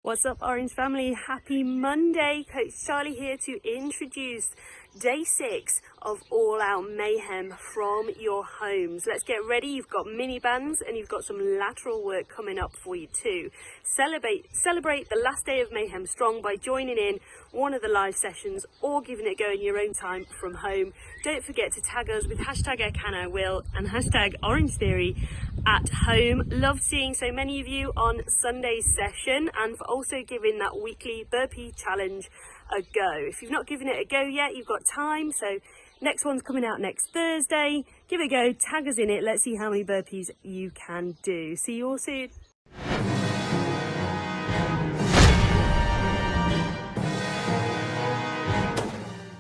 What's up, Orange family? Happy Monday. Coach Charlie here to introduce day 6 of All Out Mayhem from your homes. Let's get ready. You've got mini bands and you've got some lateral work coming up for you too. Celebrate the last day of Mayhem strong by joining in one of the live sessions or giving it a go in your own time from home. Don't forget to tag us with hashtag #ICanIWill and hashtag Orangetheory at home. Love seeing so many of you on Sunday's session and for also giving that weekly burpee challenge a go. If you've not given it a go yet, you've got time. So next one's coming out next Thursday. Give it a go, tag us in it. Let's see how many burpees you can do. See you all soon.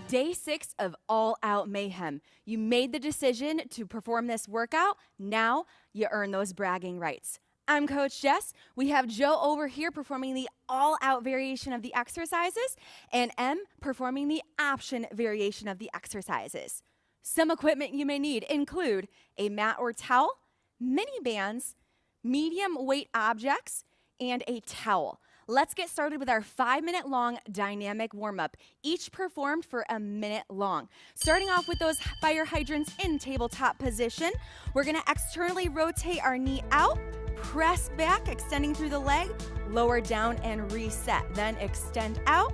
Day 6 of All Out Mayhem. You made the decision to perform this workout. Now you earn those bragging rights. I'm Coach Jess. We have Joe over here performing the all-out variation of the exercises and Em performing the option variation of the exercises. Some equipment you may need include a mat or towel, mini bands, medium weight objects, and a towel. Let's get started with our 5-minute long dynamic warm-up, each performed for a minute long. Starting off with those fire hydrants in tabletop position, we're gonna externally rotate our knee out, press back, extending through the leg, lower down and reset. Then extend out,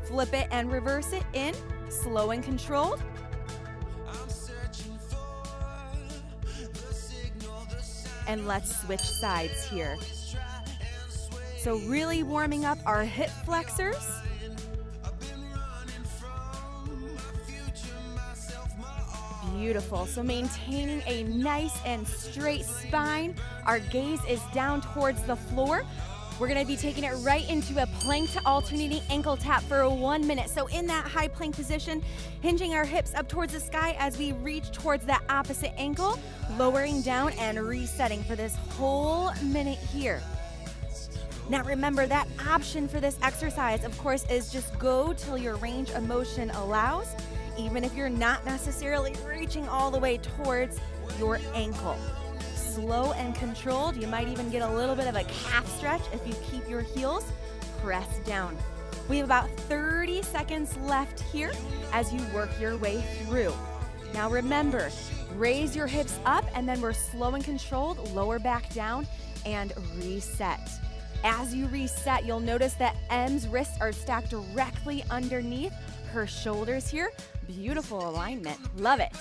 flip it and reverse it in, slow and controlled. And let's switch sides here. So really warming up our hip flexors. Beautiful. So maintaining a nice and straight spine. Our gaze is down towards the floor. We're going to be taking it right into a plank to alternating ankle tap for 1 minute. So in that high plank position, hinging our hips up towards the sky as we reach towards that opposite ankle, lowering down and resetting for this whole minute here. Now remember, that option for this exercise, of course, is just go till your range of motion allows, even if you're not necessarily reaching all the way towards your ankle. Slow and controlled. You might even get a little bit of a calf stretch if you keep your heels pressed down. We have about 30 seconds left here as you work your way through. Now remember, raise your hips up and then we're slow and controlled, lower back down and reset. As you reset, you'll notice that Em's wrists are stacked directly underneath her shoulders here. Beautiful alignment. Love it.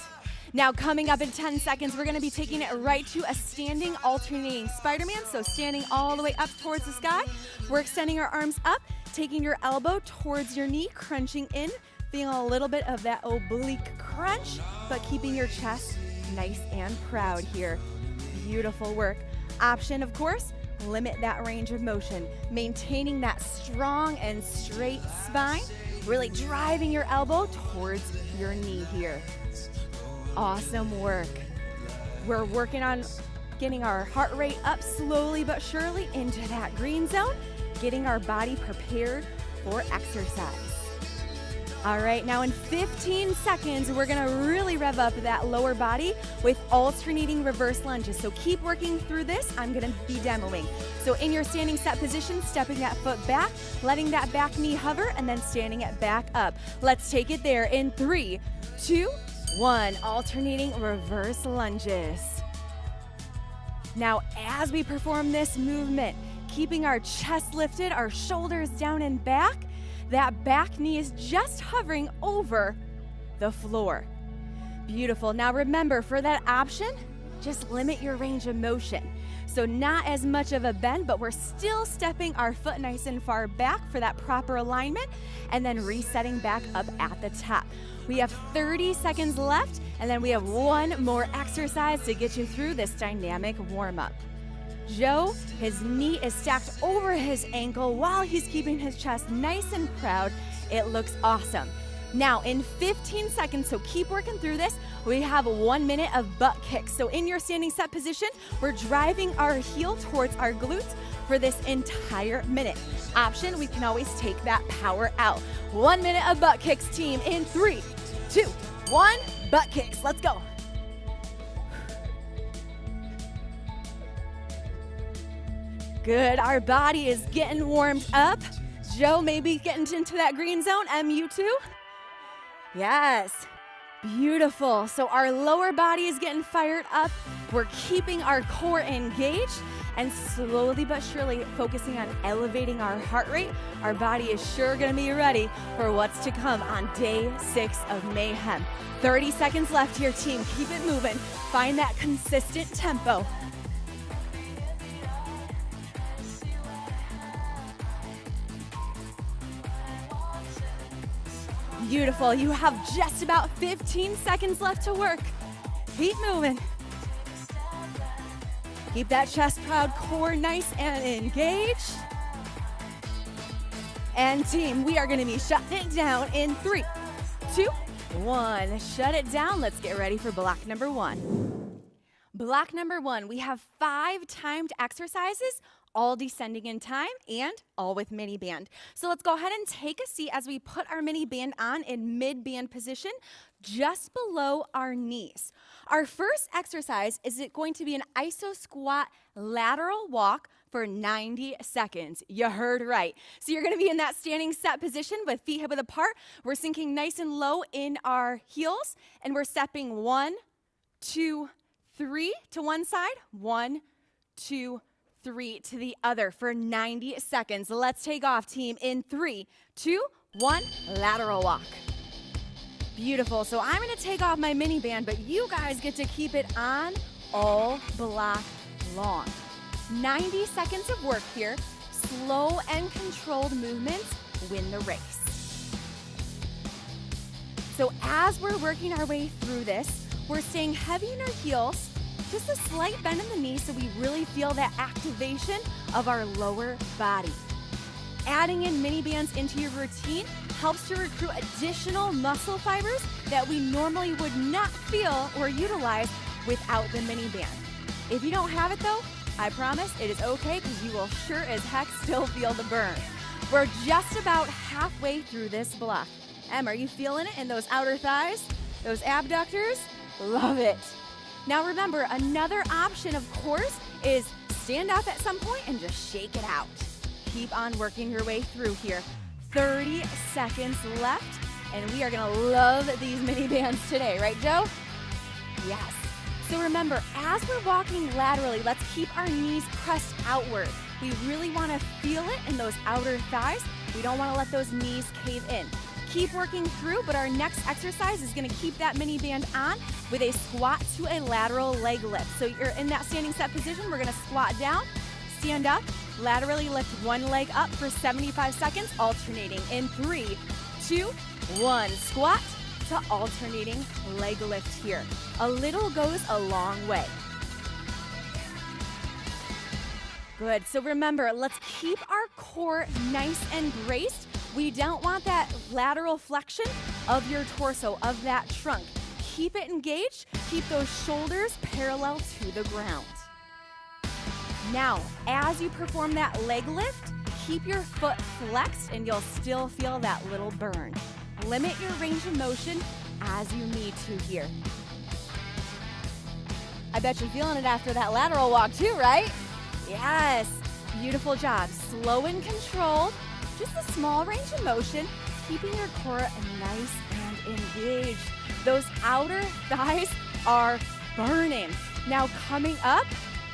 Now coming up in 10 seconds, we're going to be taking it right to a standing alternating Spider-Man. So standing all the way up towards the sky. We're extending our arms up, taking your elbow towards your knee, crunching in, feeling a little bit of that oblique crunch, but keeping your chest nice and proud here. Beautiful work. Option, of course, limit that range of motion, maintaining that strong and straight spine, really driving your elbow towards your knee here. Awesome work. We're working on getting our heart rate up slowly but surely into that green zone, getting our body prepared for exercise. All right, now in 15 seconds, we're gonna really rev up that lower body with alternating reverse lunges. So keep working through this. I'm gonna be demoing. So in your standing set position, stepping that foot back, letting that back knee hover, and then standing it back up. Let's take it there in 3, 2, 1. Alternating reverse lunges. Now, as we perform this movement, keeping our chest lifted, our shoulders down and back, that back knee is just hovering over the floor. Beautiful. Now remember, for that option, just limit your range of motion. So not as much of a bend, but we're still stepping our foot nice and far back for that proper alignment, and then resetting back up at the top. We have 30 seconds left, and then we have one more exercise to get you through this dynamic warm-up. Joe, his knee is stacked over his ankle while he's keeping his chest nice and proud. It looks awesome. Now in 15 seconds, so keep working through this, we have 1 minute of butt kicks. So in your standing set position, we're driving our heel towards our glutes for this entire minute. Option, we can always take that power out. 1 minute of butt kicks, team, in 3, 2, 1, butt kicks. Let's go. Good, our body is getting warmed up. Joe, maybe getting into that green zone. You too? Yes, beautiful. So our lower body is getting fired up. We're keeping our core engaged and slowly but surely focusing on elevating our heart rate. Our body is sure gonna be ready for what's to come on day 6 of Mayhem. 30 seconds left here, team. Keep it moving. Find that consistent tempo. Beautiful. You have just about 15 seconds left to work. Keep moving. Keep that chest proud, core nice and engaged. And team, we are going to be shutting it down in 3, 2, 1. Shut it down. Let's get ready for block number 1. Block number 1, we have 5 timed exercises, all descending in time and all with mini band. So let's go ahead and take a seat as we put our mini band on in mid band position just below our knees. Our first exercise is going to be an iso squat lateral walk for 90 seconds. You heard right. So you're gonna be in that standing set position with feet hip width apart. We're sinking nice and low in our heels and we're stepping 1, 2, 3 to one side, 1, 2, 3 to the other for 90 seconds. Let's take off, team, in 3, 2, 1, lateral walk. Beautiful. So I'm going to take off my mini band, but you guys get to keep it on all block long. 90 seconds of work here. Slow and controlled movements win the race. So as we're working our way through this, we're staying heavy in our heels, just a slight bend in the knee so we really feel that activation of our lower body. Adding in mini bands into your routine helps to recruit additional muscle fibers that we normally would not feel or utilize without the mini band. If you don't have it though, I promise it is okay because you will sure as heck still feel the burn. We're just about halfway through this block. Em, are you feeling it in those outer thighs, those abductors? Love it. Now remember, another option, of course, is stand up at some point and just shake it out. Keep on working your way through here. 30 seconds left, and we are gonna love these mini bands today, right, Joe? Yes. So remember, as we're walking laterally, let's keep our knees pressed outward. We really wanna feel it in those outer thighs. We don't wanna let those knees cave in. Keep working through, but our next exercise is gonna keep that mini band on with a squat to a lateral leg lift. So you're in that standing set position, we're gonna squat down, stand up, laterally lift one leg up for 75 seconds, alternating in 3, 2, 1. Squat to alternating leg lift here. A little goes a long way. Good, so remember, let's keep our core nice and braced. We don't want that lateral flexion of your torso, of that trunk. Keep it engaged, keep those shoulders parallel to the ground. Now, as you perform that leg lift, keep your foot flexed and you'll still feel that little burn. Limit your range of motion as you need to here. I bet you're feeling it after that lateral walk too, right? Yes, beautiful job. Slow and controlled, just a small range of motion, keeping your core nice and engaged. Those outer thighs are burning. Now coming up,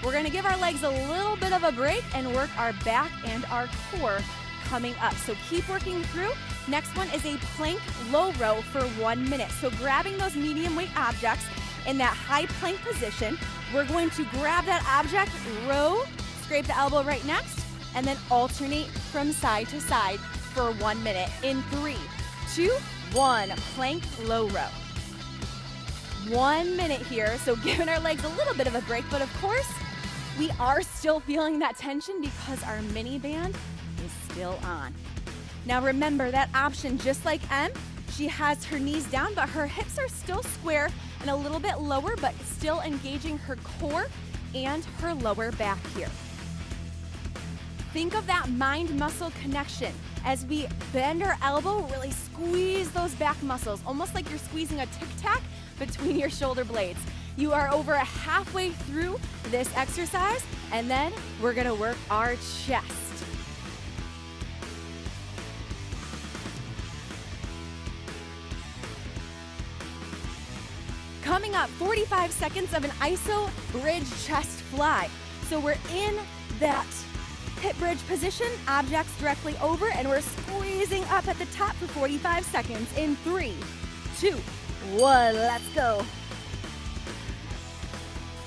we're gonna give our legs a little bit of a break and work our back and our core coming up. So keep working through. Next one is a plank low row for 1 minute. So grabbing those medium weight objects in that high plank position, we're going to grab that object, row, scrape the elbow right next, and then alternate from side to side for 1 minute. In 3, 2, 1, plank low row. 1 minute here, so giving our legs a little bit of a break, but of course, we are still feeling that tension because our mini band is still on. Now remember that option, just like Em, she has her knees down, but her hips are still square and a little bit lower, but still engaging her core and her lower back here. Think of that mind-muscle connection. As we bend our elbow, really squeeze those back muscles, almost like you're squeezing a tic-tac between your shoulder blades. You are over halfway through this exercise, and then we're gonna work our chest. Coming up, 45 seconds of an iso bridge chest fly. So we're in that hip bridge position, objects directly over, and we're squeezing up at the top for 45 seconds in 3, 2, 1, let's go.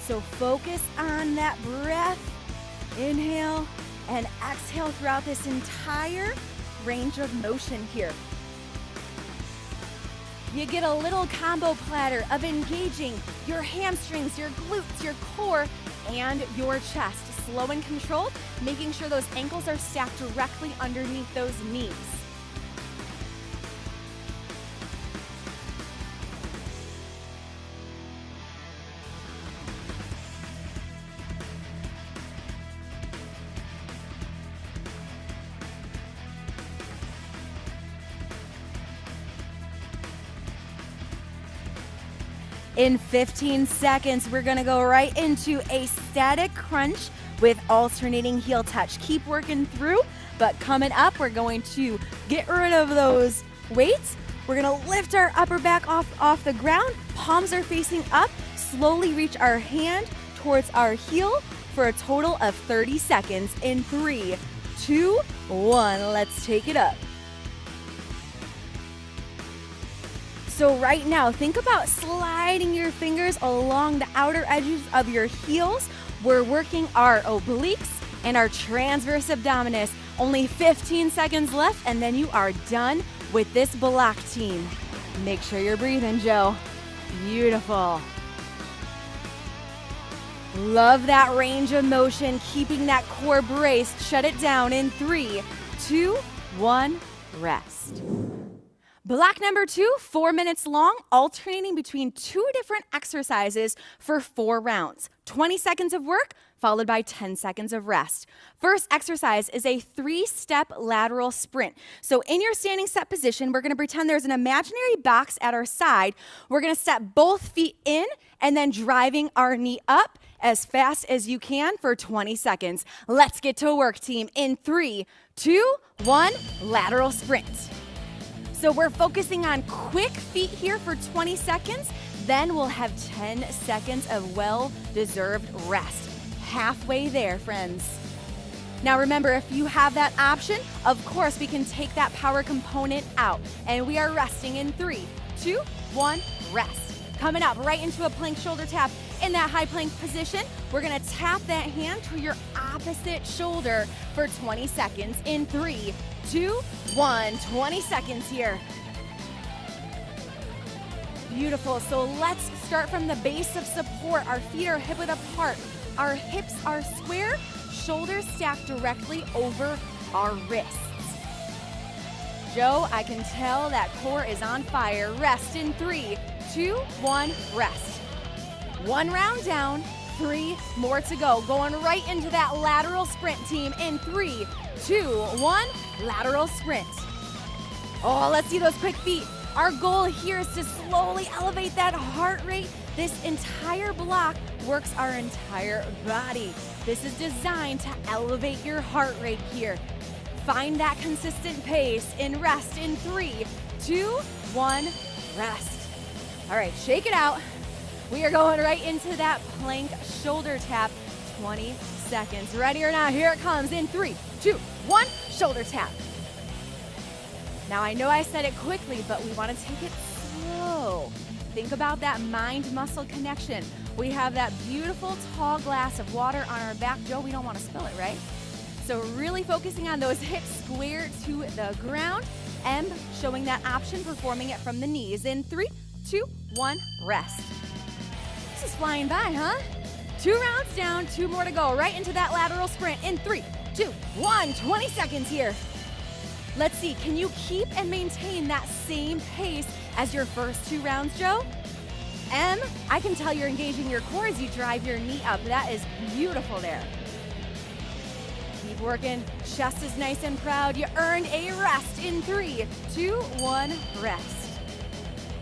So focus on that breath, inhale and exhale throughout this entire range of motion here. You get a little combo platter of engaging your hamstrings, your glutes, your core, and your chest. Slow and controlled, making sure those ankles are stacked directly underneath those knees. In 15 seconds, we're gonna go right into a static crunch with alternating heel touch. Keep working through, but coming up, we're going to get rid of those weights. We're gonna lift our upper back off the ground. Palms are facing up. Slowly reach our hand towards our heel for a total of 30 seconds in 3, 2, 1. Let's take it up. So right now, think about sliding your fingers along the outer edges of your heels. We're working our obliques and our transverse abdominis. Only 15 seconds left, and then you are done with this block team. Make sure you're breathing, Joe. Beautiful. Love that range of motion, keeping that core braced. Shut it down in 3, 2, 1, rest. Block number 2, 4 minutes long, alternating between 2 different exercises for 4 rounds. 20 seconds of work, followed by 10 seconds of rest. First exercise is a 3-step lateral sprint. So in your standing step position, we're gonna pretend there's an imaginary box at our side. We're gonna step both feet in and then driving our knee up as fast as you can for 20 seconds. Let's get to work, team. In 3, 2, 1, lateral sprint. So we're focusing on quick feet here for 20 seconds, then we'll have 10 seconds of well-deserved rest. Halfway there, friends. Now remember, if you have that option, of course we can take that power component out. And we are resting in 3, 2, 1, rest. Coming up right into a plank shoulder tap. In that high plank position, we're gonna tap that hand to your opposite shoulder for 20 seconds in 3, 2, 1, 20 seconds here. Beautiful, so let's start from the base of support. Our feet are hip width apart. Our hips are square, shoulders stacked directly over our wrists. Joe, I can tell that core is on fire. Rest in 3, 2, 1, rest. 1 round down, 3 more to go. Going right into that lateral sprint, team, in 3, 2, 1, lateral sprint. Oh, let's see those quick feet. Our goal here is to slowly elevate that heart rate. This entire block works our entire body. This is designed to elevate your heart rate here. Find that consistent pace in rest in 3, 2, 1, rest. All right, shake it out. We are going right into that plank shoulder tap, 20 seconds. Ready or not, here it comes in 3, 2, 1, shoulder tap. Now I know I said it quickly, but we want to take it slow. Think about that mind-muscle connection. We have that beautiful tall glass of water on our back. Joe, we don't want to spill it, right? So really focusing on those hips square to the ground. M, showing that option, performing it from the knees. In 3, 2, 1, rest. This is flying by, huh? 2 rounds down, 2 more to go. Right into that lateral sprint in 3, 2, 1, 20 seconds here. Let's see, can you keep and maintain that same pace as your first 2 rounds, Joe? M, I can tell you're engaging your core as you drive your knee up. That is beautiful there. Keep working, chest is nice and proud. You earned a rest in 3, 2, 1, rest.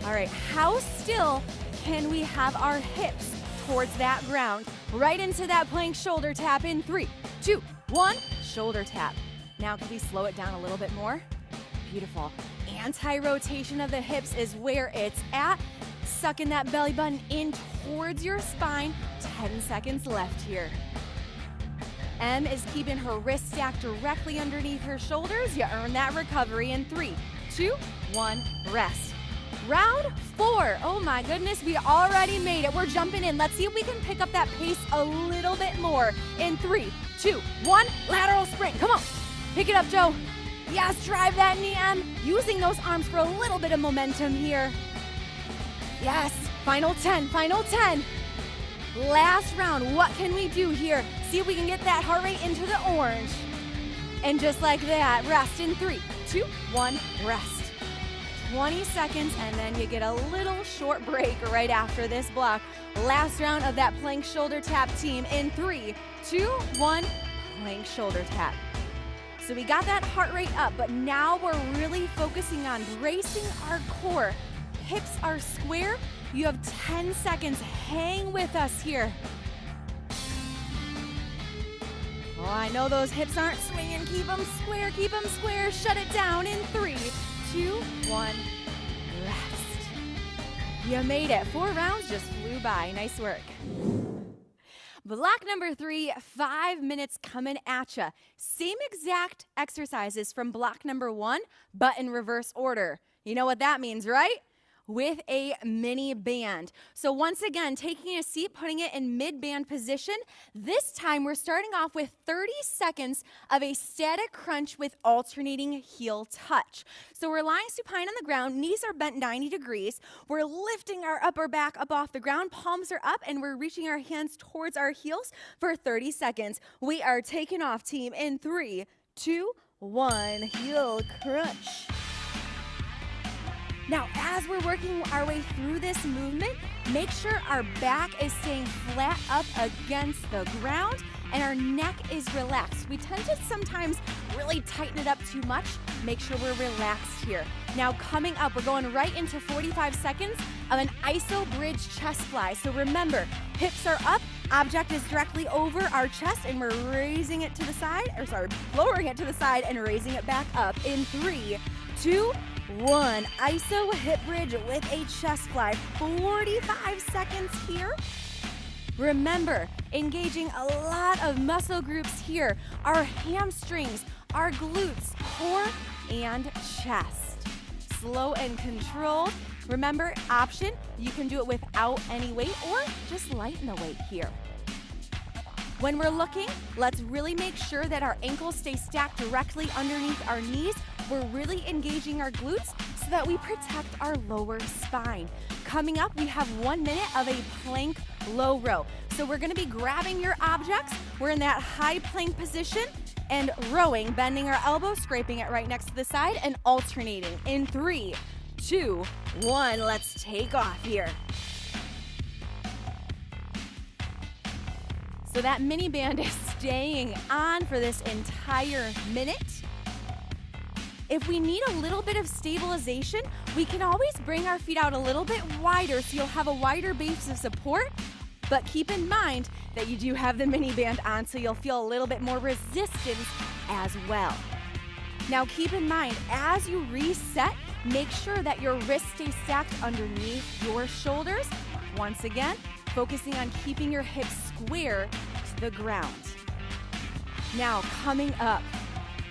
All right, how still can we have our hips towards that ground, right into that plank shoulder tap in 3, 2, 1, shoulder tap. Now can we slow it down a little bit more? Beautiful. Anti-rotation of the hips is where it's at. Sucking that belly button in towards your spine. 10 seconds left here. Em is keeping her wrist stacked directly underneath her shoulders. You earn that recovery in 3, 2, 1, rest. Round 4. Oh my goodness, we already made it. We're jumping in. Let's see if we can pick up that pace a little bit more in 3, 2, 1, lateral sprint. Come on, pick it up, Joe. Yes, drive that knee, Em. Using those arms for a little bit of momentum here. Yes, final 10, final 10. Last round, what can we do here? See if we can get that heart rate into the orange. And just like that, rest in 3, 2, 1, rest. 20 seconds, and then you get a little short break right after this block. Last round of that plank shoulder tap, team, in 3, 2, 1, plank shoulder tap. So we got that heart rate up, but now we're really focusing on bracing our core. Hips are square. You have 10 seconds. Hang with us here. Oh, I know those hips aren't swinging. Keep them square, keep them square. Shut it down in 3, 2, 1, rest. You made it. 4 rounds just flew by. Nice work. Block number 3, 5 minutes coming at ya. Same exact exercises from block number 1, but in reverse order. You know what that means, right? With a mini band. So once again, taking a seat, putting it in mid-band position. This time we're starting off with 30 seconds of a static crunch with alternating heel touch. So we're lying supine on the ground, knees are bent 90 degrees. We're lifting our upper back up off the ground, palms are up, and we're reaching our hands towards our heels for 30 seconds. We are taking off, team, in 3, 2, 1, heel crunch. Now, as we're working our way through this movement, make sure our back is staying flat up against the ground and our neck is relaxed. We tend to sometimes really tighten it up too much. Make sure we're relaxed here. Now, coming up, we're going right into 45 seconds of an iso bridge chest fly. So remember, hips are up, object is directly over our chest, and we're raising it to the side, lowering it to the side and raising it back up in 3, 2, 1, iso hip bridge with a chest fly, 45 seconds here. Remember, engaging a lot of muscle groups here, our hamstrings, our glutes, core, and chest. Slow and controlled. Remember, option, you can do it without any weight or just lighten the weight here. When we're looking, let's really make sure that our ankles stay stacked directly underneath our knees. We're really engaging our glutes so that we protect our lower spine. Coming up, we have 1 minute of a plank low row. So we're gonna be grabbing your objects. We're in that high plank position and rowing, bending our elbow, scraping it right next to the side, and alternating in 3, 2, 1. Let's take off here. So that mini band is staying on for this entire minute. If we need a little bit of stabilization, we can always bring our feet out a little bit wider so you'll have a wider base of support, but keep in mind that you do have the mini band on so you'll feel a little bit more resistance as well. Now keep in mind, as you reset, make sure that your wrists stay stacked underneath your shoulders. Once again, focusing on keeping your hips square to the ground. Now coming up,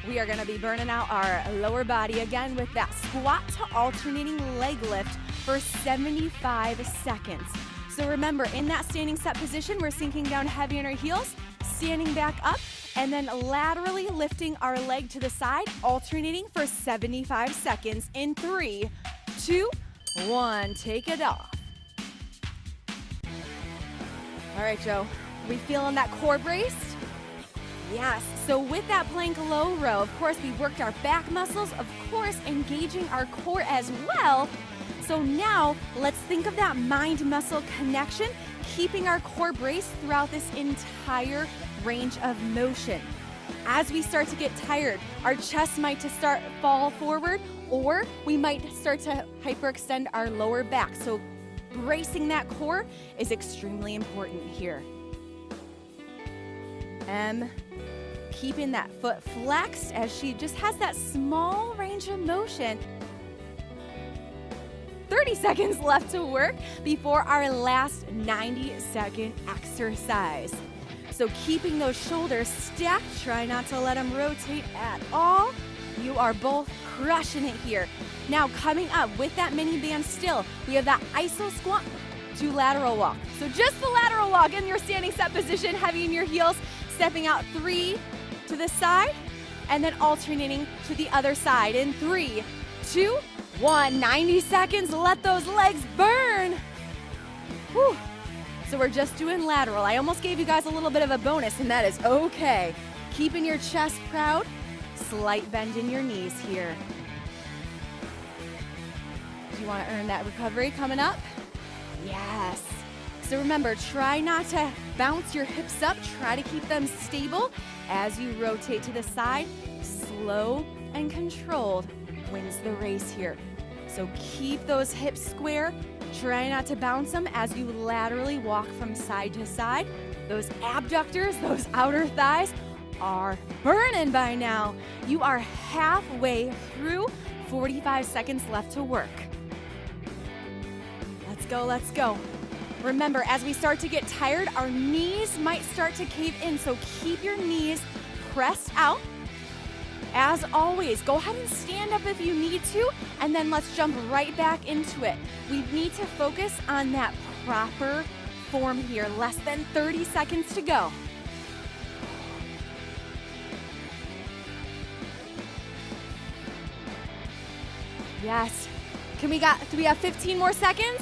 we are gonna be burning out our lower body again with that squat to alternating leg lift for 75 seconds. So remember, in that standing set position, we're sinking down heavy on our heels, standing back up, and then laterally lifting our leg to the side, alternating for 75 seconds in 3, 2, 1. Take it off. All right, Joe, we feeling that core braced? Yes, so with that plank low row, of course, we worked our back muscles, of course, engaging our core as well. So now, let's think of that mind-muscle connection, keeping our core braced throughout this entire range of motion. As we start to get tired, our chest might fall forward, or we might start to hyperextend our lower back. So bracing that core is extremely important here. M, keeping that foot flexed as she just has that small range of motion. 30 seconds left to work before our last 90-second exercise. So keeping those shoulders stacked, try not to let them rotate at all. You are both crushing it here. Now coming up with that mini band still, we have that iso squat to lateral walk. So just the lateral walk in your standing set position, heavy in your heels, stepping out 3 to the side, and then alternating to the other side in 3, 2, 1. 90 seconds, let those legs burn. Whew. So we're just doing lateral. I almost gave you guys a little bit of a bonus, and that is okay. Keeping your chest proud, slight bend in your knees here. Do you want to earn that recovery coming up? Yes. So remember, try not to bounce your hips up. Try to keep them stable as you rotate to the side. Slow and controlled wins the race here. So keep those hips square. Try not to bounce them as you laterally walk from side to side. Those abductors, those outer thighs are burning by now. You are halfway through, 45 seconds left to work. Let's go, let's go. Remember, as we start to get tired, our knees might start to cave in, so keep your knees pressed out. As always, go ahead and stand up if you need to, and then let's jump right back into it. We need to focus on that proper form here. Less than 30 seconds to go. Yes. Do we have 15 more seconds?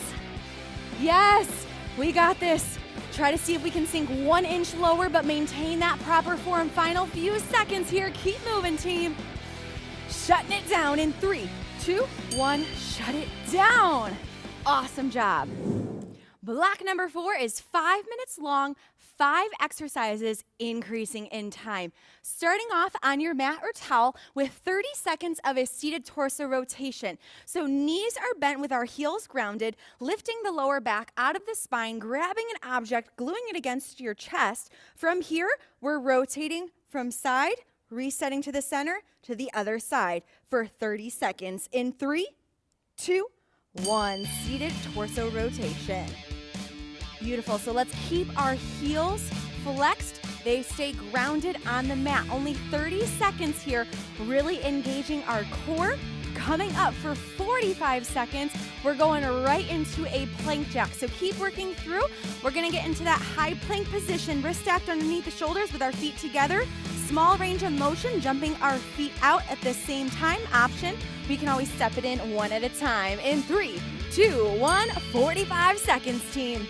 Yes, we got this. Try to see if we can sink 1 inch lower, but maintain that proper form. Final few seconds here. Keep moving, team. Shutting it down in 3, 2, 1. Shut it down. Awesome job. Block number 4 is 5 minutes long, 5 exercises, increasing in time. Starting off on your mat or towel with 30 seconds of a seated torso rotation. So knees are bent with our heels grounded, lifting the lower back out of the spine, grabbing an object, gluing it against your chest. From here, we're rotating from side, resetting to the center, to the other side for 30 seconds in 3, 2, 1. Seated torso rotation. Beautiful. So let's keep our heels flexed. They stay grounded on the mat. Only 30 seconds here, really engaging our core. Coming up for 45 seconds, we're going right into a plank jack. So keep working through. We're going to get into that high plank position, wrist stacked underneath the shoulders with our feet together. Small range of motion, jumping our feet out at the same time. Option, we can always step it in one at a time. In 3, 2, 1, 45 seconds, team.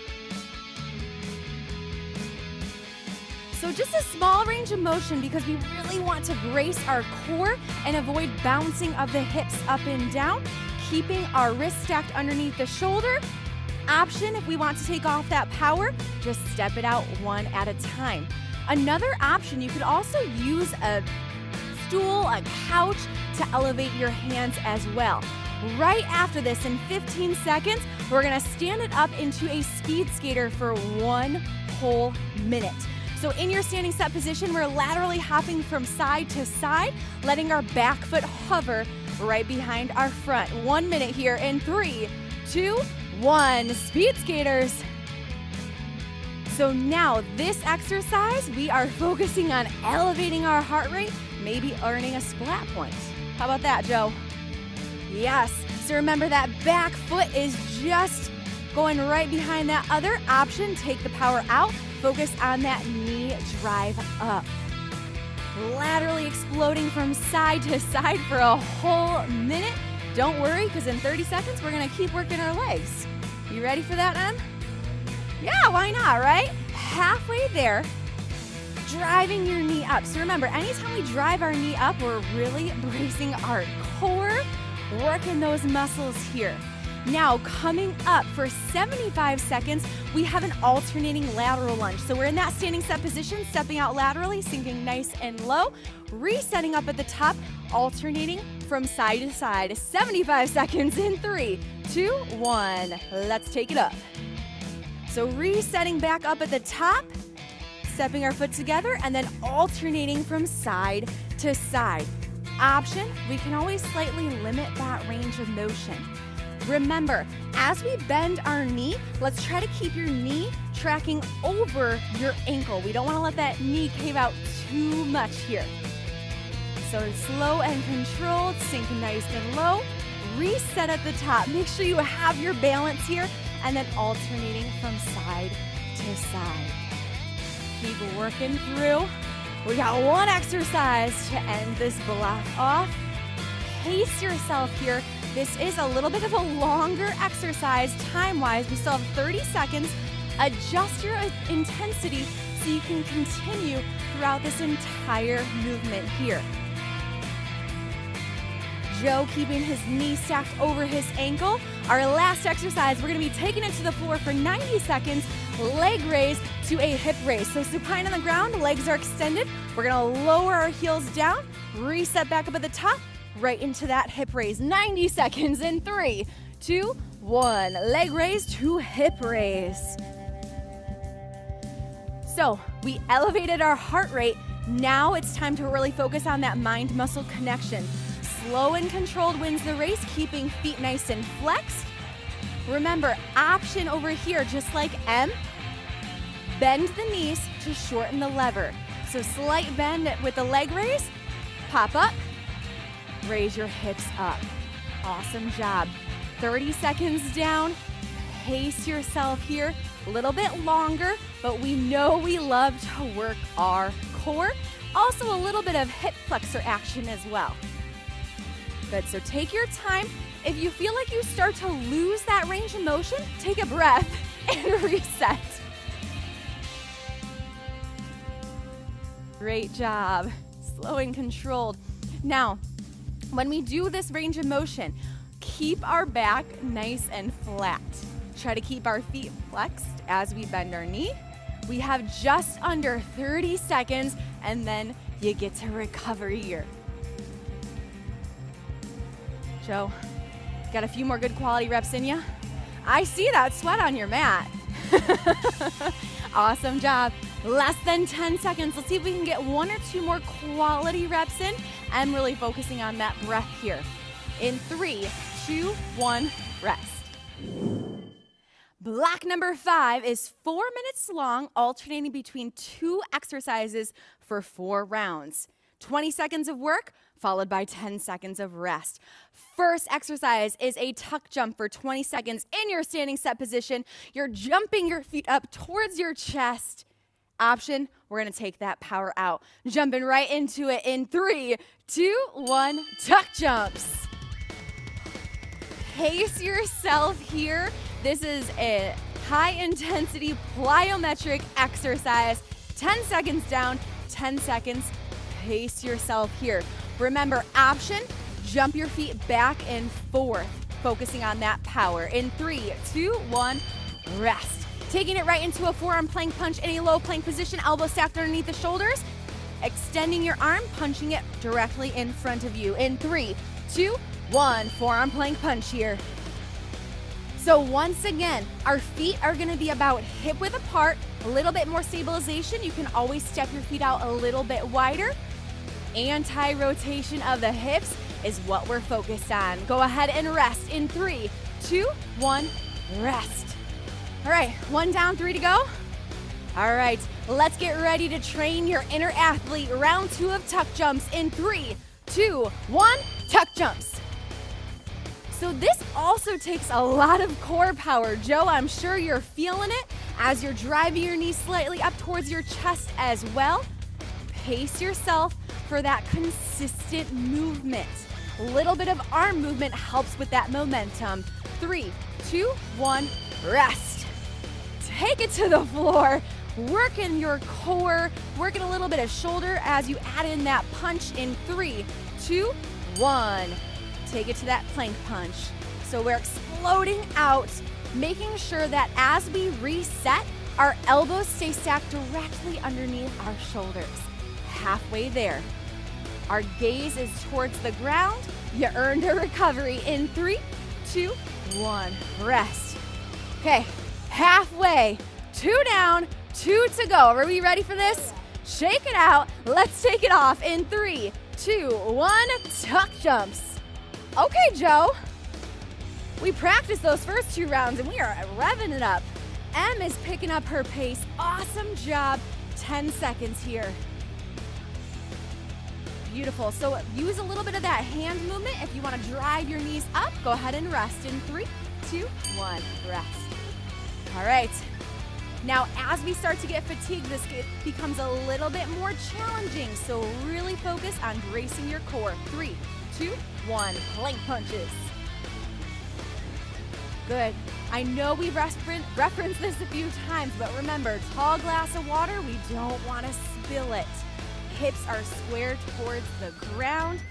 So just a small range of motion because we really want to brace our core and avoid bouncing of the hips up and down, keeping our wrist stacked underneath the shoulder. Option, if we want to take off that power, just step it out one at a time. Another option, you could also use a stool, a couch to elevate your hands as well. Right after this, in 15 seconds, we're gonna stand it up into a speed skater for 1 whole minute. So in your standing set position, we're laterally hopping from side to side, letting our back foot hover right behind our front. 1 minute here in 3, 2, 1. Speed skaters. So now this exercise, we are focusing on elevating our heart rate, maybe earning a splat point. How about that, Joe? Yes. So remember that back foot is just going right behind that other option. Take the power out. Focus on that knee drive up. Laterally exploding from side to side for a whole minute. Don't worry, because in 30 seconds, we're gonna keep working our legs. You ready for that, Em? Yeah, why not, right? Halfway there, driving your knee up. So remember, anytime we drive our knee up, we're really bracing our core, working those muscles here. Now, coming up for 75 seconds, we have an alternating lateral lunge. So we're in that standing set position, stepping out laterally, sinking nice and low, resetting up at the top, alternating from side to side. 75 seconds in 3, 2, 1. Let's take it up. So resetting back up at the top, stepping our foot together, and then alternating from side to side. Option, we can always slightly limit that range of motion. Remember, as we bend our knee, let's try to keep your knee tracking over your ankle. We don't want to let that knee cave out too much here. So slow and controlled, sink nice and low, reset at the top. Make sure you have your balance here, and then alternating from side to side. Keep working through. We got one exercise to end this block off. Pace yourself here. This is a little bit of a longer exercise time-wise. We still have 30 seconds. Adjust your intensity so you can continue throughout this entire movement here. Joe keeping his knee stacked over his ankle. Our last exercise, we're gonna be taking it to the floor for 90 seconds, leg raise to a hip raise. So supine on the ground, legs are extended. We're gonna lower our heels down, reset back up at the top, right into that hip raise. 90 seconds in 3, 2, 1. Leg raise to hip raise. So we elevated our heart rate. Now it's time to really focus on that mind-muscle connection. Slow and controlled wins the race, keeping feet nice and flexed. Remember, option over here, just like M, bend the knees to shorten the lever. So slight bend with the leg raise, pop up, raise your hips up. Awesome job. 30 seconds down. Pace yourself here. A little bit longer, but we know we love to work our core. Also a little bit of hip flexor action as well. Good, so take your time. If you feel like you start to lose that range of motion, take a breath and reset. Great job. Slow and controlled. Now, when we do this range of motion, keep our back nice and flat. Try to keep our feet flexed as we bend our knee. We have just under 30 seconds, and then you get to recover here. Joe, got a few more good quality reps in you? I see that sweat on your mat. Awesome job. Less than 10 seconds. Let's see if we can get 1 or 2 more quality reps in. I'm really focusing on that breath here. In 3, 2, 1, rest. Block number 5 is 4 minutes long, alternating between 2 exercises for 4 rounds. 20 seconds of work, followed by 10 seconds of rest. First exercise is a tuck jump for 20 seconds in your standing set position. You're jumping your feet up towards your chest. Option, we're gonna take that power out. Jumping right into it in 3, 2, 1, tuck jumps. Pace yourself here. This is a high intensity plyometric exercise. 10 seconds down, 10 seconds. Pace yourself here. Remember, option, jump your feet back and forth, focusing on that power. In 3, 2, 1, rest. Taking it right into a forearm plank punch in a low plank position, elbow stacked underneath the shoulders. Extending your arm, punching it directly in front of you. In 3, 2, 1, forearm plank punch here. So once again, our feet are gonna be about hip width apart, a little bit more stabilization. You can always step your feet out a little bit wider. Anti-rotation of the hips is what we're focused on. Go ahead and rest in 3, 2, 1, rest. All right, 1 down, 3 to go. All right, let's get ready to train your inner athlete. Round 2 of tuck jumps in 3, 2, 1, tuck jumps. So this also takes a lot of core power. Joe, I'm sure you're feeling it as you're driving your knees slightly up towards your chest as well. Pace yourself for that consistent movement. A little bit of arm movement helps with that momentum. 3, 2, 1, rest. Take it to the floor. Working your core, working a little bit of shoulder as you add in that punch in 3, 2, 1. Take it to that plank punch. So we're exploding out, making sure that as we reset, our elbows stay stacked directly underneath our shoulders. Halfway there. Our gaze is towards the ground. You earned a recovery in 3, 2, 1. Rest. Okay, halfway. 2 down, 2 to go. Are we ready for this? Shake it out. Let's take it off in 3, 2, 1. Tuck jumps. Okay, Joe. We practiced those first 2 rounds and we are revving it up. Em is picking up her pace. Awesome job. 10 seconds here. Beautiful. So use a little bit of that hand movement. If you want to drive your knees up, go ahead and rest in 3, 2, 1. Rest. All right. Now, as we start to get fatigued, this becomes a little bit more challenging. So really focus on bracing your core. 3, 2, 1. Plank punches. Good. I know we've referenced this a few times, but remember, tall glass of water, we don't want to spill it. Hips are square towards the ground.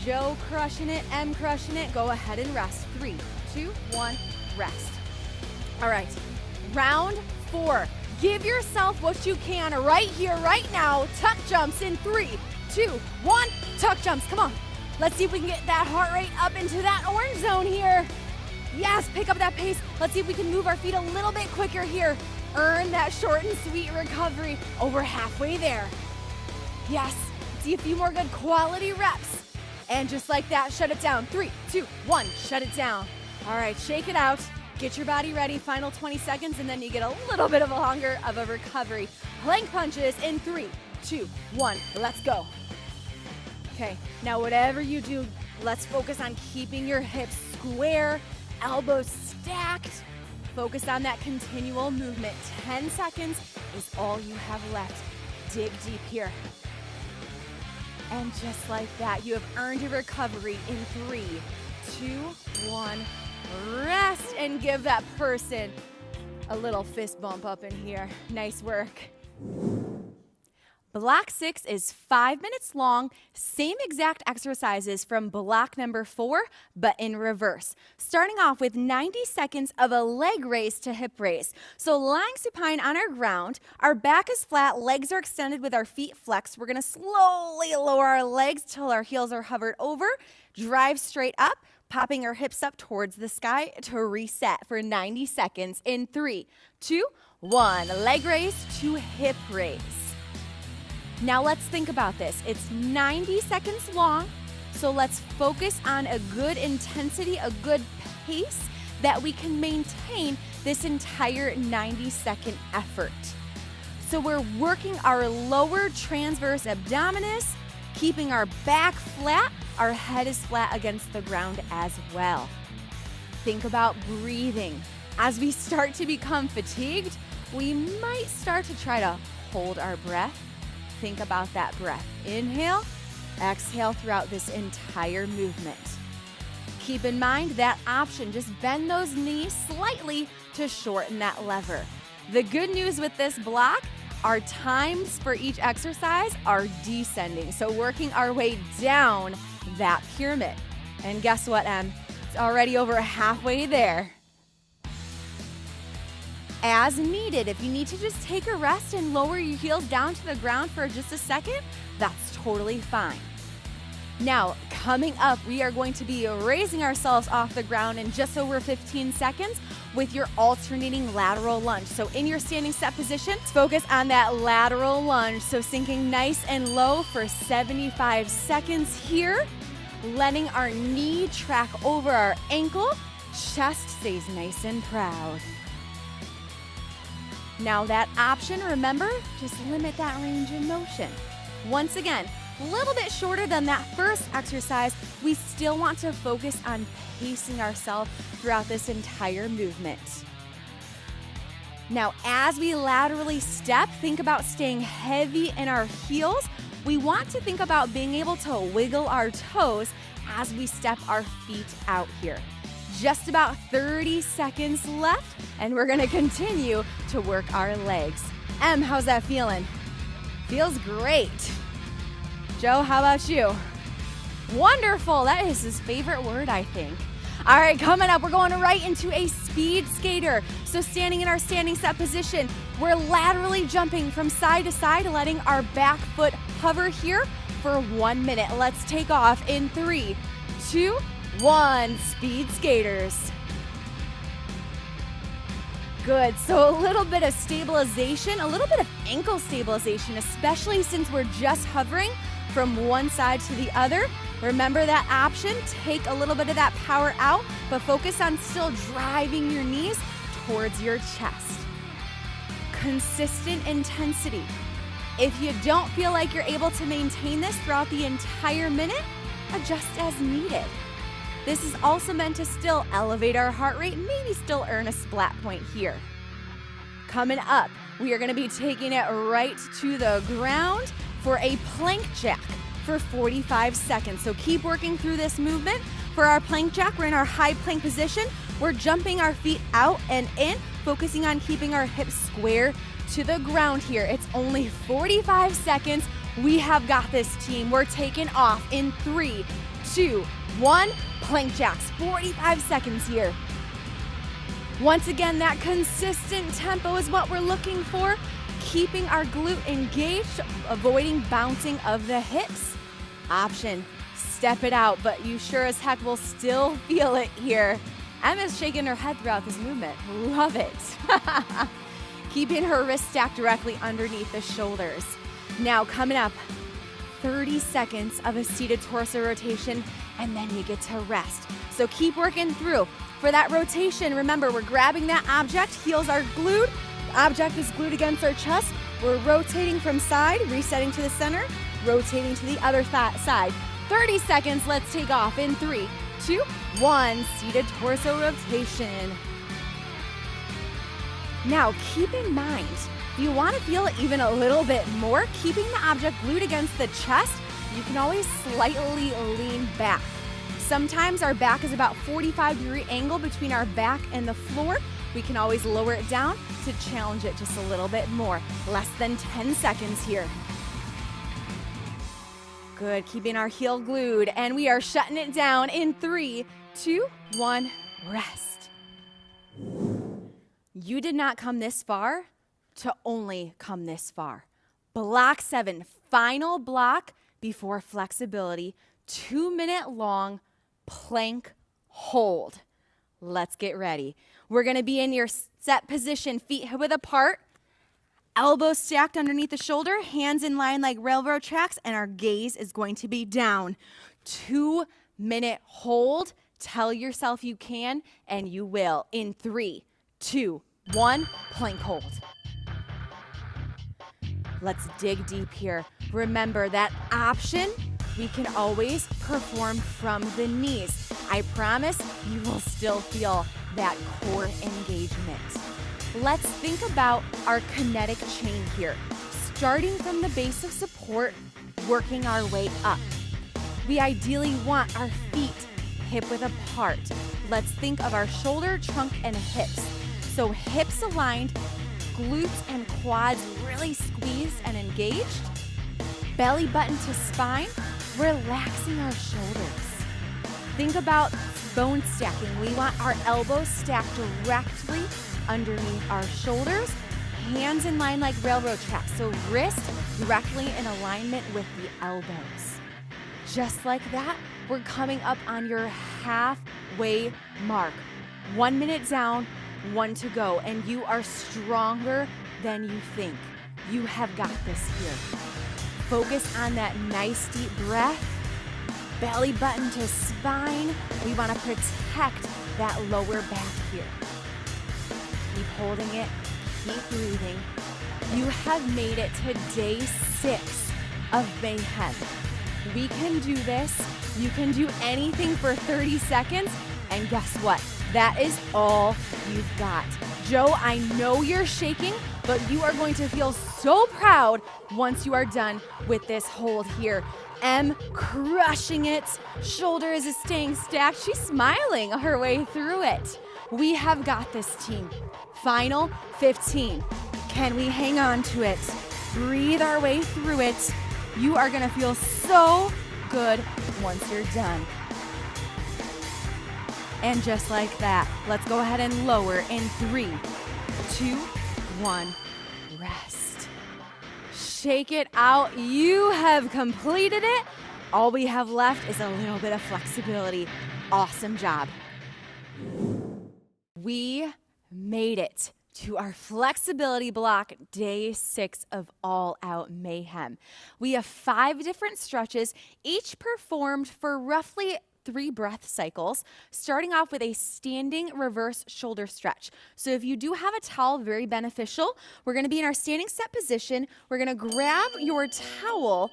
Joe crushing it, Em crushing it. Go ahead and rest. 3, 2, 1, rest. All right, round 4. Give yourself what you can right here, right now. Tuck jumps in 3, 2, 1. Tuck jumps, come on. Let's see if we can get that heart rate up into that orange zone here. Yes, pick up that pace. Let's see if we can move our feet a little bit quicker here. Earn that short and sweet recovery. Over halfway there. Yes, see a few more good quality reps. And just like that, shut it down. 3, 2, 1, shut it down. All right, shake it out. Get your body ready. Final 20 seconds, and then you get a little bit of a longer of a recovery. Plank punches in 3, 2, 1. Let's go. Okay, now whatever you do, let's focus on keeping your hips square, elbows stacked. Focus on that continual movement. 10 seconds is all you have left. Dig deep here. And just like that, you have earned your recovery in 3, 2, 1. Rest and give that person a little fist bump up in here. Nice work. Block 6 is 5 minutes long, same exact exercises from block number 4, but in reverse. Starting off with 90 seconds of a leg raise to hip raise. So lying supine on our ground, our back is flat, legs are extended with our feet flexed. We're gonna slowly lower our legs till our heels are hovered over, drive straight up, popping our hips up towards the sky to reset for 90 seconds in 3, 2, 1. Leg raise to hip raise. Now let's think about this. It's 90 seconds long, so let's focus on a good intensity, a good pace that we can maintain this entire 90-second effort. So we're working our lower transverse abdominis, keeping our back flat, our head is flat against the ground as well. Think about breathing. As we start to become fatigued, we might start to try to hold our breath. Think about that breath. Inhale, exhale throughout this entire movement. Keep in mind that option, just bend those knees slightly to shorten that lever. The good news with this block, our times for each exercise are descending, so working our way down that pyramid. And guess what, Em? It's already over halfway there. As needed, if you need to just take a rest and lower your heels down to the ground for just a second, that's totally fine. Now, coming up, we are going to be raising ourselves off the ground in just over 15 seconds with your alternating lateral lunge. So in your standing set position, focus on that lateral lunge. So sinking nice and low for 75 seconds here, letting our knee track over our ankle, chest stays nice and proud. Now that option, remember, just limit that range of motion. Once again, a little bit shorter than that first exercise, we still want to focus on pacing ourselves throughout this entire movement. Now, as we laterally step, think about staying heavy in our heels. We want to think about being able to wiggle our toes as we step our feet out here. Just about 30 seconds left, and we're gonna continue to work our legs. Em, how's that feeling? Feels great. Joe, how about you? Wonderful, that is his favorite word, I think. All right, coming up, we're going right into a speed skater. So standing in our standing set position, we're laterally jumping from side to side, letting our back foot hover here for 1 minute. Let's take off in 3, 2, 1, speed skaters. Good, so a little bit of stabilization, a little bit of ankle stabilization, especially since we're just hovering from one side to the other. Remember that option, take a little bit of that power out, but focus on still driving your knees towards your chest. Consistent intensity. If you don't feel like you're able to maintain this throughout the entire minute, adjust as needed. This is also meant to still elevate our heart rate, maybe still earn a splat point here. Coming up, we are going to be taking it right to the ground for a plank jack for 45 seconds. So keep working through this movement. For our plank jack, we're in our high plank position. We're jumping our feet out and in, focusing on keeping our hips square to the ground here. It's only 45 seconds. We have got this, team. We're taking off in 3, 2, 1, plank jacks, 45 seconds here. Once again, that consistent tempo is what we're looking for, keeping our glute engaged, avoiding bouncing of the hips. Option, step it out, but you sure as heck will still feel it here. Emma's shaking her head throughout this movement. Love it. Keeping her wrist stacked directly underneath the shoulders. Now coming up, 30 seconds of a seated torso rotation, and then you get to rest. So keep working through. For that rotation, remember, we're grabbing that object, heels are glued, the object is glued against our chest. We're rotating from side, resetting to the center, rotating to the other side. 30 seconds, let's take off in 3, 2, 1, seated torso rotation. Now keep in mind, if you want to feel it even a little bit more, keeping the object glued against the chest, you can always slightly lean back. Sometimes our back is about 45-degree angle between our back and the floor. We can always lower it down to challenge it just a little bit more. Less than 10 seconds here. Good, keeping our heel glued, and we are shutting it down in 3, 2, 1, rest. You did not come this far to only come this far. Block 7, final block before flexibility, 2-minute long plank hold. Let's get ready. We're going to be in your set position, feet hip width apart, elbows stacked underneath the shoulder, hands in line like railroad tracks, and our gaze is going to be down. 2-minute hold. Tell yourself you can, and you will. In 3, 2, 1, plank hold. Let's dig deep here. Remember that option, we can always perform from the knees. I promise you will still feel that core engagement. Let's think about our kinetic chain here. Starting from the base of support, working our way up. We ideally want our feet hip width apart. Let's think of our shoulder, trunk, and hips. So hips aligned, glutes and quads really squeezed and engaged. Belly button to spine, relaxing our shoulders. Think about bone stacking. We want our elbows stacked directly underneath our shoulders, hands in line like railroad tracks. So wrist directly in alignment with the elbows. Just like that, we're coming up on your halfway mark. 1 minute down, 1 to go, and you are stronger than you think. You have got this here. Focus on that nice deep breath. Belly button to spine. We want to protect that lower back here. Keep holding it, keep breathing. You have made it to day 6 of Mayhem. We can do this. You can do anything for 30 seconds, and guess what? That is all you've got. Joe, I know you're shaking, but you are going to feel so proud once you are done with this hold here. Em crushing it. Shoulder is staying stacked. She's smiling her way through it. We have got this, team. Final 15. Can we hang on to it? Breathe our way through it. You are gonna feel so good once you're done. And just like that, let's go ahead and lower in 3, 2, 1, rest. Shake it out. You have completed it. All we have left is a little bit of flexibility. Awesome job. We made it to our flexibility block, day 6 of All Out Mayhem. We have 5 different stretches, each performed for roughly 3 breath cycles, starting off with a standing reverse shoulder stretch. So if you do have a towel, very beneficial. We're gonna be in our standing set position. We're gonna grab your towel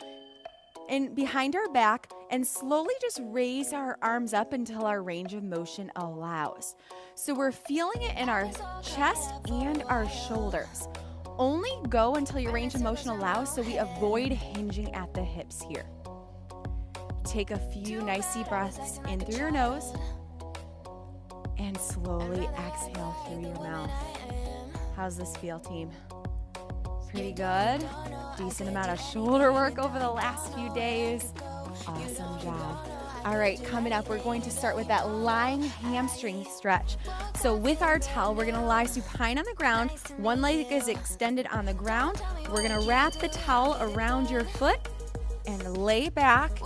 and behind our back and slowly just raise our arms up until our range of motion allows. So we're feeling it in our chest and our shoulders. Only go until your range of motion allows so we avoid hinging at the hips here. Take a few nice deep breaths in through your nose and slowly exhale through your mouth. How's this feel, team? Pretty good. Decent amount of shoulder work over the last few days. Awesome job. All right, coming up, we're going to start with that lying hamstring stretch. So with our towel, we're gonna lie supine on the ground. One leg is extended on the ground. We're gonna wrap the towel around your foot and lay back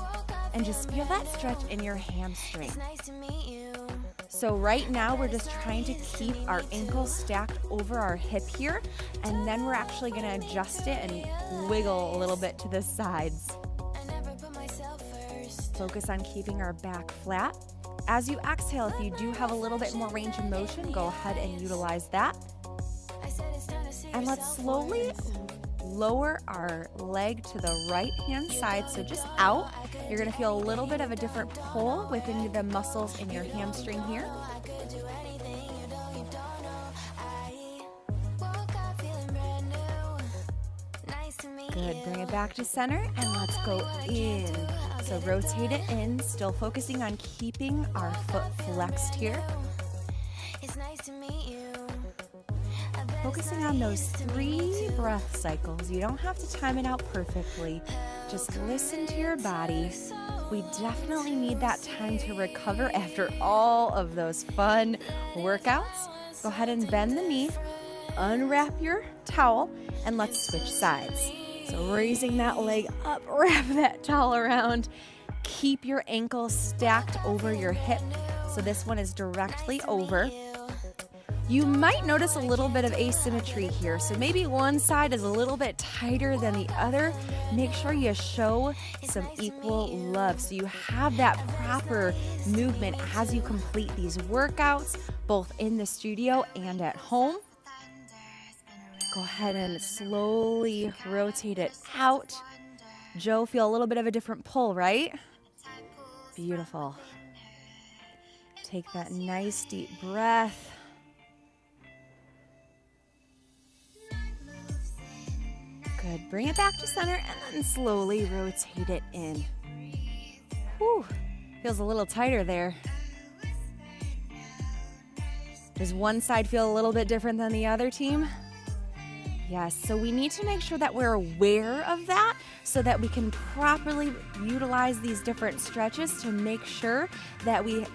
and just feel that stretch in your hamstring. So right now we're just trying to keep our ankles stacked over our hip here, and then we're actually gonna adjust it and wiggle a little bit to the sides. Focus on keeping our back flat. As you exhale, if you do have a little bit more range of motion, go ahead and utilize that. And let's slowly lower our leg to the right hand side, so just out. You're gonna feel a little bit of a different pull within the muscles in your hamstring here. Good, bring it back to center and let's go in. So rotate it in, still focusing on keeping our foot flexed here. Focusing on those 3 breath cycles. You don't have to time it out perfectly. Just listen to your body. We definitely need that time to recover after all of those fun workouts. Go ahead and bend the knee, unwrap your towel, and let's switch sides. So raising that leg up, wrap that towel around. Keep your ankles stacked over your hip. So this one is directly over. You might notice a little bit of asymmetry here. So maybe one side is a little bit tighter than the other. Make sure you show some equal love so you have that proper movement as you complete these workouts, both in the studio and at home. Go ahead and slowly rotate it out. Joe, feel a little bit of a different pull, right? Beautiful. Take that nice deep breath. Good. Bring it back to center and then slowly rotate it in. Whew. Feels a little tighter there. Does one side feel a little bit different than the other, team? Yes, so we need to make sure that we're aware of that so that we can properly utilize these different stretches to make sure that we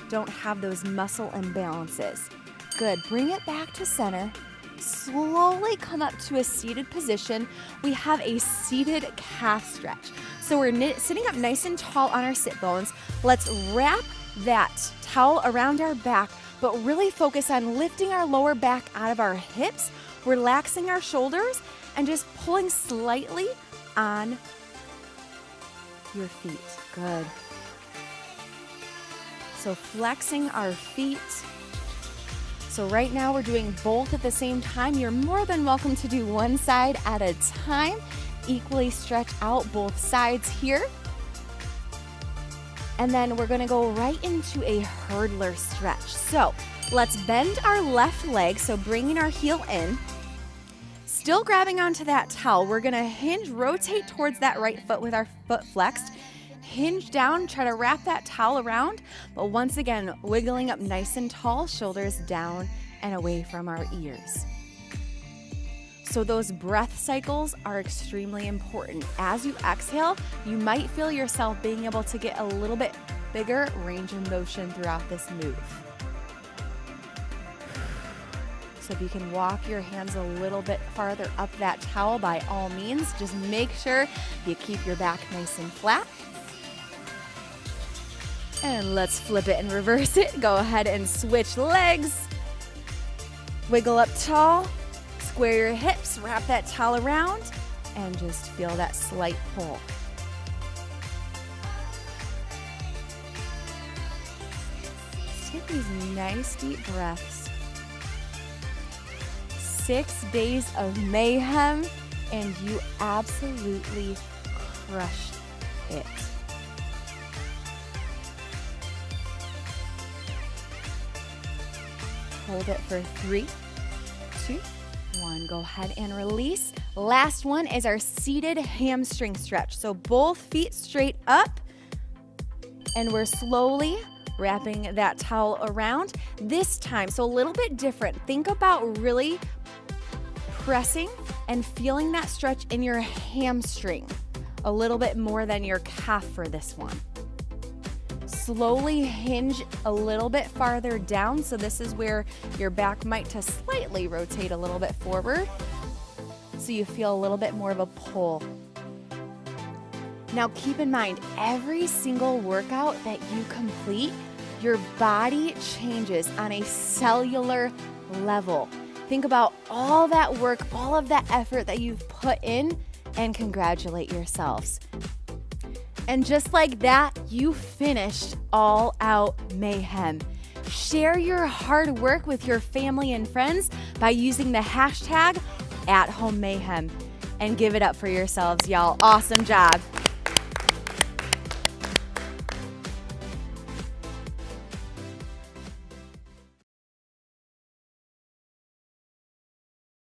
don't have those muscle imbalances. Good, bring it back to center. Slowly come up to a seated position. We have a seated calf stretch. So we're sitting up nice and tall on our sit bones. Let's wrap that towel around our back, but really focus on lifting our lower back out of our hips, relaxing our shoulders, and just pulling slightly on your feet. Good. So flexing our feet. So right now we're doing both at the same time. You're more than welcome to do one side at a time. Equally stretch out both sides here. And then we're gonna go right into a hurdler stretch. So let's bend our left leg, so bringing our heel in. Still grabbing onto that towel, we're gonna hinge, rotate towards that right foot with our foot flexed. Hinge down, try to wrap that towel around, but once again, wiggling up nice and tall, shoulders down and away from our ears. So those breath cycles are extremely important. As you exhale, you might feel yourself being able to get a little bit bigger range of motion throughout this move. So if you can walk your hands a little bit farther up that towel, by all means, just make sure you keep your back nice and flat. And let's flip it and reverse it. Go ahead and switch legs. Wiggle up tall, square your hips, wrap that towel around, and just feel that slight pull. Let's take these nice deep breaths. 6 days of mayhem, and you absolutely crushed it. Hold it for 3, 2, 1. Go ahead and release. Last one is our seated hamstring stretch. So both feet straight up, and we're slowly wrapping that towel around. This time, so a little bit different. Think about really pressing and feeling that stretch in your hamstring a little bit more than your calf for this one. Slowly hinge a little bit farther down. So this is where your back might just slightly rotate a little bit forward, so you feel a little bit more of a pull. Now keep in mind, every single workout that you complete, your body changes on a cellular level. Think about all that work, all of that effort that you've put in, and congratulate yourselves. And just like that, you finished All Out Mayhem. Share your hard work with your family and friends by using the hashtag @HomeMayhem, and give it up for yourselves, y'all. Awesome job.